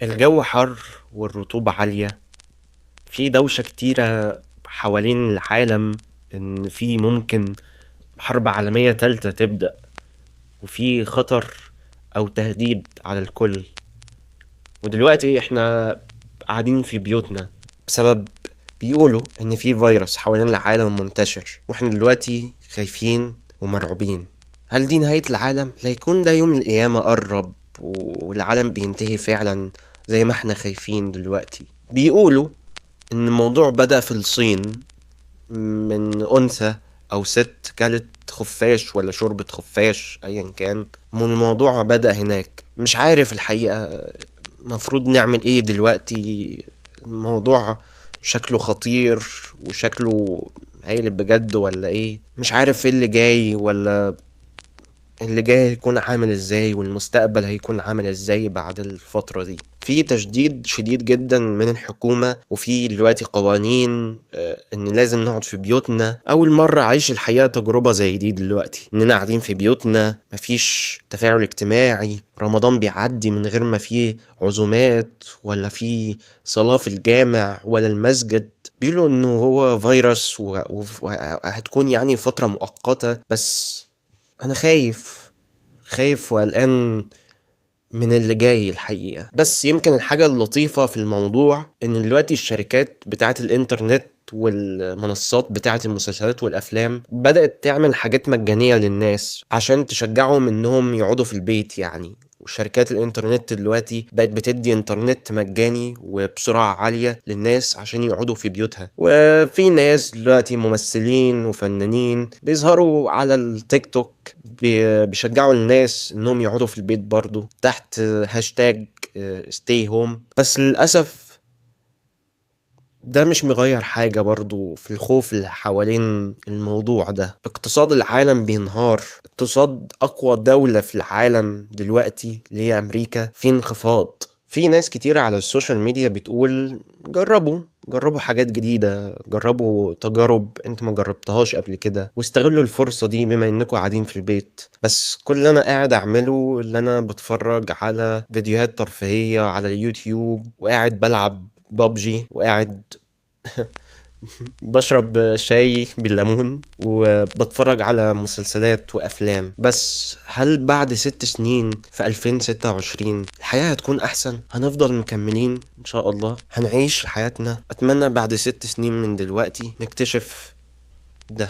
الجو حر والرطوبة عالية. في دوشة كتيرة حوالين العالم، إن في ممكن حرب عالمية تالتة تبدأ، وفي خطر أو تهديد على الكل. ودلوقتي احنا قاعدين في بيوتنا بسبب بيقولوا إن في فيروس حوالين العالم منتشر، واحنا دلوقتي خايفين ومرعوبين. هل دي نهاية العالم؟ لا يكون ده يوم القيامة قرب والعالم بينتهي فعلا زي ما احنا خايفين دلوقتي. بيقولوا إن الموضوع بدأ في الصين، من أنثى أو ست كلت خفاش ولا شربت خفاش أيا كان، من الموضوع بدأ هناك. مش عارف الحقيقة مفروض نعمل ايه دلوقتي. الموضوع شكله خطير وشكله هيقلب بجد ولا ايه. مش عارف ايه اللي جاي، ولا اللي جاي هيكون عامل ازاي، والمستقبل هيكون عامل ازاي بعد الفترة دي. في تشديد شديد جدا من الحكومة، وفي دلوقتي قوانين ان لازم نقعد في بيوتنا. اول مرة اعيش الحقيقة تجربة زي دي دلوقتي، اننا قاعدين في بيوتنا، مفيش تفاعل اجتماعي. رمضان بيعدي من غير ما فيه عزومات، ولا فيه صلاة في الجامع ولا المسجد. بيقولوا انه هو فيروس وهتكون يعني فترة مؤقتة بس. انا خايف وقلقان من اللي جاي الحقيقة. بس يمكن الحاجة اللطيفة في الموضوع ان دلوقتي الشركات بتاعة الانترنت والمنصات بتاعة المسلسلات والافلام بدأت تعمل حاجات مجانية للناس عشان تشجعهم انهم يقعدوا في البيت يعني. وشركات الانترنت دلوقتي بقت بتدي انترنت مجاني وبسرعة عالية للناس عشان يقعدوا في بيوتها. وفي ناس دلوقتي ممثلين وفنانين بيظهروا على التيك توك، بيشجعوا الناس انهم يقعدوا في البيت برضو تحت هاشتاج stay home. بس للأسف ده مش مغير حاجة برضو في الخوف اللي حوالين الموضوع ده. اقتصاد العالم بينهار، اقتصاد أقوى دولة في العالم دلوقتي اللي هي أمريكا في انخفاض. في ناس كتير على السوشيال ميديا بتقول جربوا حاجات جديدة، جربوا تجارب انت ما جربتهاش قبل كده، واستغلوا الفرصة دي بما انكم قاعدين في البيت. بس كل اللي انا قاعد اعمله اللي انا بتفرج على فيديوهات ترفيهية على اليوتيوب، وقاعد بلعب بابجي، وقاعد بشرب شاي بالليمون، وبتفرج على مسلسلات وأفلام. بس هل بعد 6 سنين في 2026 الحياة هتكون أحسن؟ هنفضل مكملين إن شاء الله، هنعيش حياتنا؟ أتمنى بعد 6 سنين من دلوقتي نكتشف ده.